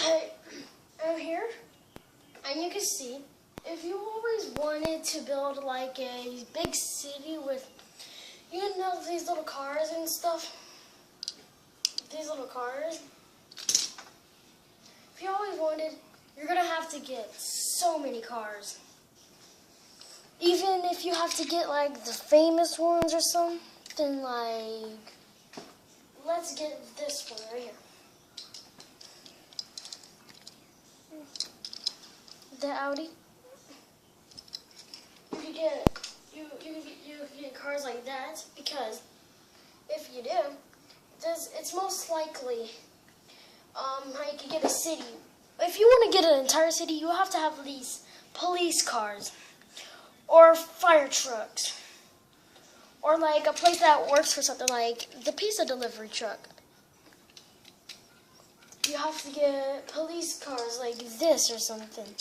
Okay, I'm here, and you can see, if you always wanted to build like a big city with, you know, these little cars and stuff, these little cars, if you always wanted, you're gonna have to get so many cars. Even if you have to get like the famous ones or something, like, let's get this one right here. The Audi. You could get cars like that, because if you do, it's most likely how you can get a city. If you want to get an entire city, you have to have these police cars or fire trucks, or like a place that works for something like the pizza delivery truck. You have to get police cars like this or something.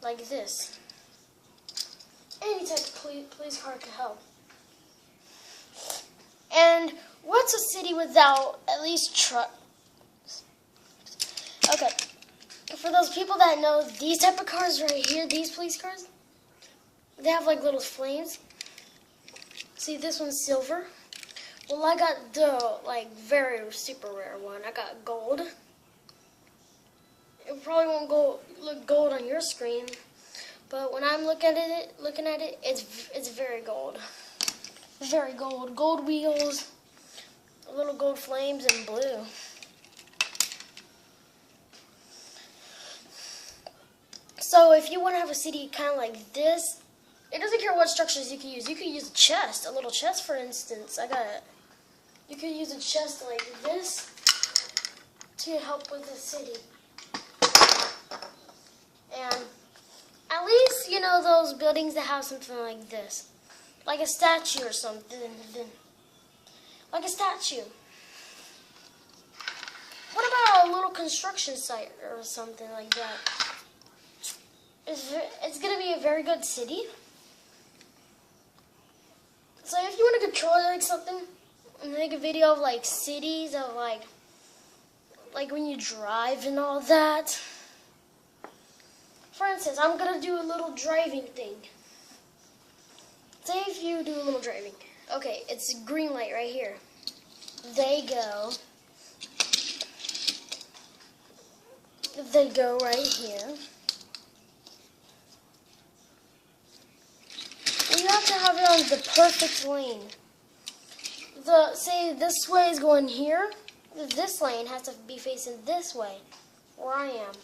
Like this. Any type of police car could help. And what's a city without at least trucks? Okay. For those people that know these type of cars right here, these police cars, they have like little flames. See, this one's silver. Well, I got the like very super rare one. I got gold. It probably won't look gold on your screen, but when I'm looking at it, it's very gold. Very gold. Gold wheels, little gold flames, and blue. So if you want to have a city kind of like this, it doesn't care what structures you can use. You could use a chest, a little chest, for instance. You could use a chest like this to help with the city. And at least, you know, those buildings that have something like this. Like a statue or something. Like a statue. What about a little construction site or something like that? It's going to be a very good city. So if you want to control it like something, and make a video of like cities, of like when you drive and all that. For instance, I'm going to do a little driving thing. Say if you do a little driving. Okay, it's a green light right here. They go right here. You have to have it on the perfect lane. Say this way is going here. This lane has to be facing this way, where I am.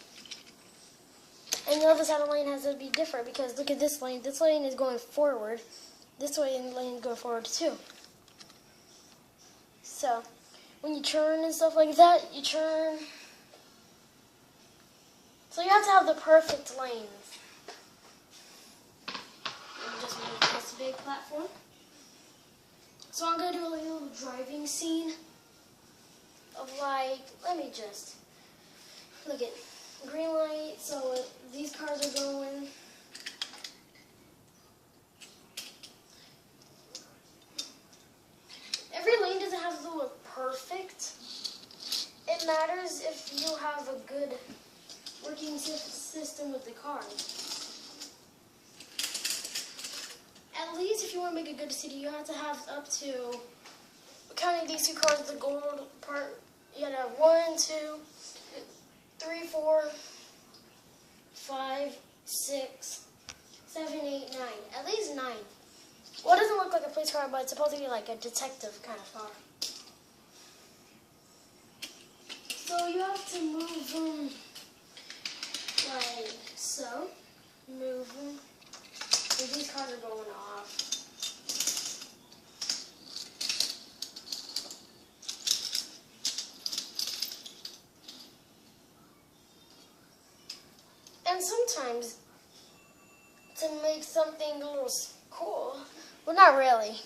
And the other side of the lane has to be different, because look at this lane. This lane is going forward. This lane is going forward too. So, when you turn and stuff like that, you turn. So you have to have the perfect lanes. Let me just make this big platform. So I'm going to do a little driving scene of like, let me just, look at green light, so these cars are going. Every lane doesn't have to look perfect. It matters if you have a good working system with the cars. At least if you want to make a good city, you have to have up to, counting these two cars, the gold part, you gotta have 1, 2, 3, 4, 5, 6, 7, 8, 9. At least 9. Well, it doesn't look like a police car, but it's supposed to be like a detective kind of car. So you have to move them like so. Move them. So these cars are going off. And sometimes, to make something a little cool, well, not really.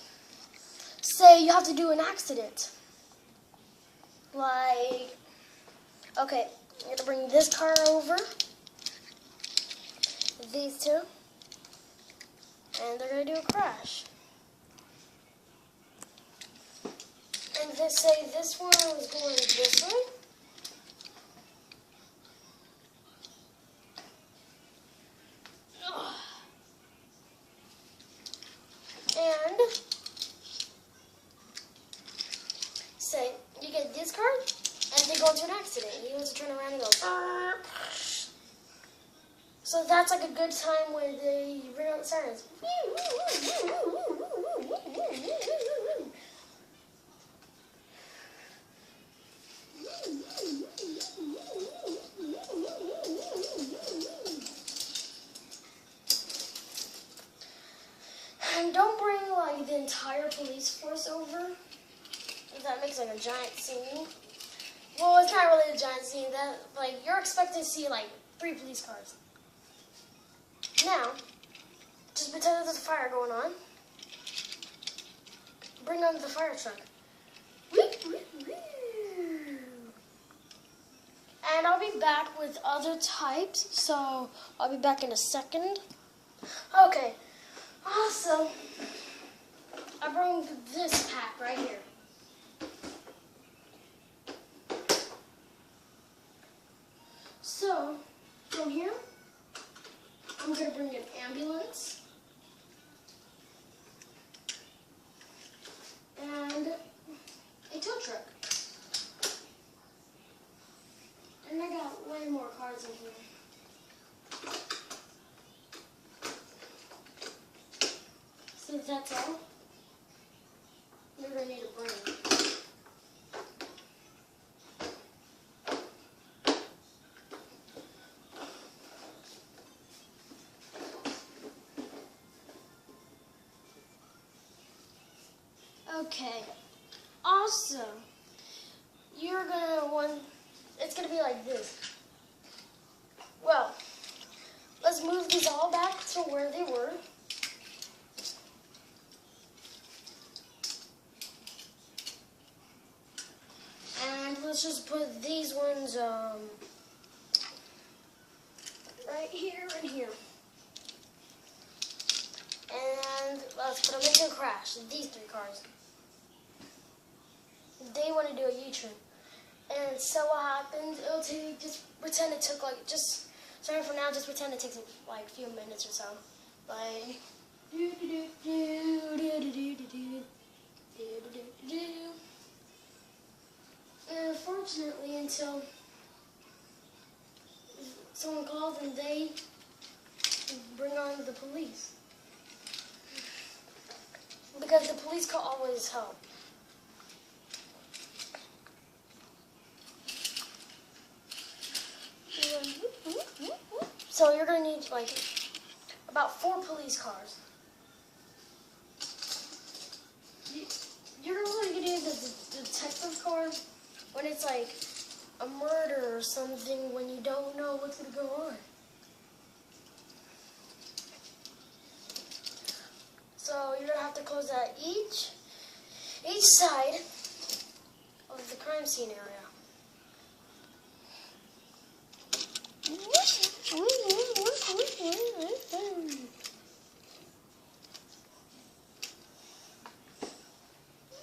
Say you have to do an accident. Like, okay, I'm going to bring this car over, these two, and they're going to do a crash. And say this one was going this way, into an accident. He wants to turn around and go. So that's like a good time when they bring out the sirens. And don't bring like the entire police force over. That makes like a giant scene. Well, it's not really a giant scene. That like you're expecting to see like 3 police cars. Now, just pretend there's a fire going on. Bring on the fire truck. And I'll be back with other types, so I'll be back in a second. Okay, awesome. I brought this pack right here. So, from here, I'm going to bring an ambulance and a tow truck. And I got way more cars in here. So that's all you're going to need to bring. Okay, awesome. You're gonna want, it's gonna be like this. Well, let's move these all back to where they were. And let's just put these ones right here and here. And let's put them into a crash, these 3 cars. They want to do a U-turn. And so what happens, it'll take, just pretend it took like, just, starting from now, just pretend it takes like a few minutes or so. Like, and unfortunately, until someone calls and they bring on the police. Because the police can always help. So you're going to need like about 4 police cars. You're really going to need the detective car when it's like a murder or something, when you don't know what's going to go on. So you're going to have to close out each side of the crime scene area.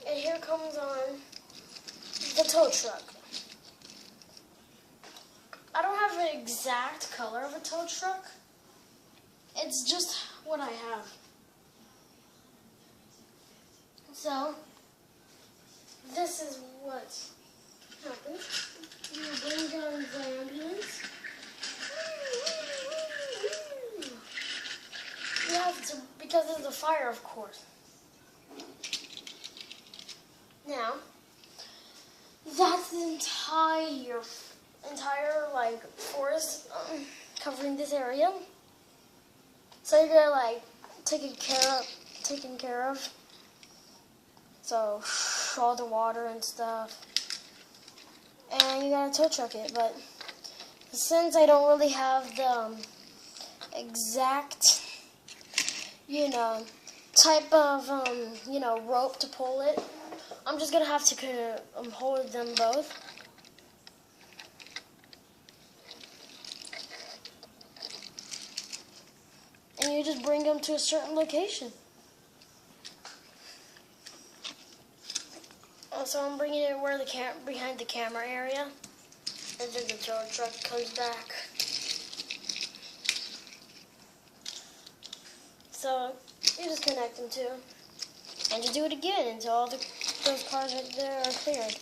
And here comes on the tow truck. I don't have an exact color of a tow truck. It's just what I have. So, this is what happens. You bring down the ambulance. You have to, because of the fire, of course. Now, that's the entire like forest covering this area. So you're gonna like taken care of. So all the water and stuff, and you gotta tow truck it. But since I don't really have the exact, type of rope to pull it, I'm just gonna have to hold them both. And you just bring them to a certain location. So I'm bringing it where behind the camera area, and then the tow truck comes back. So you just connect them to, and you do it again until all those cars right there are cleared.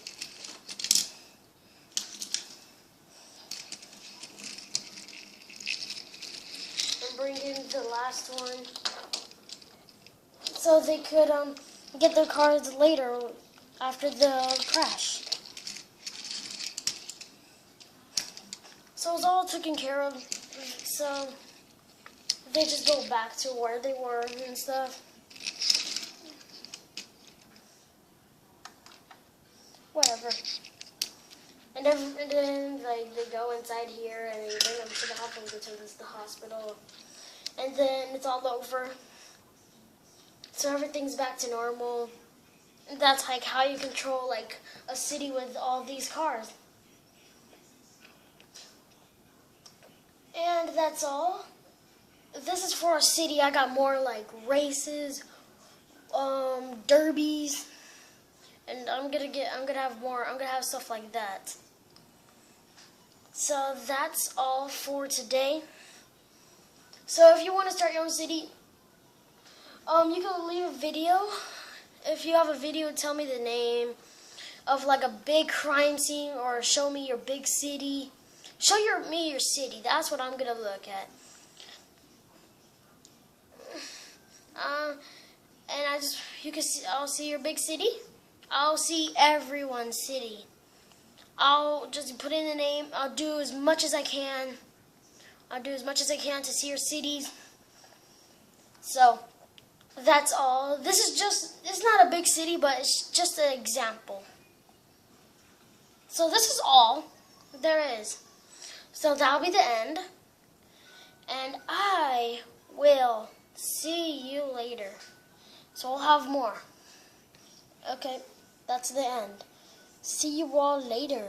to the last one, so they could get their cars later after the crash. So it's all taken care of. So they just go back to where they were and stuff. Whatever. And then like they go inside here and they bring them to the hospital, to the hospital, and then it's all over. So everything's back to normal. And that's like how you control like a city with all these cars. And that's all. This is for a city. I got more like races, derbies, and I'm gonna have stuff like that. So that's all for today. So if you want to start your own city, you can leave a video. If you have a video, tell me the name of like a big crime scene, or show me your big city. Show me your city. That's what I'm gonna look at. And I'll see your big city. I'll see everyone's city. I'll just put in the name. I'll do as much as I can. To see your cities. So that's all. It's not a big city, but it's just an example. So this is all there is. So that'll be the end. And I will see you later. So we'll have more. Okay, that's the end. See you all later.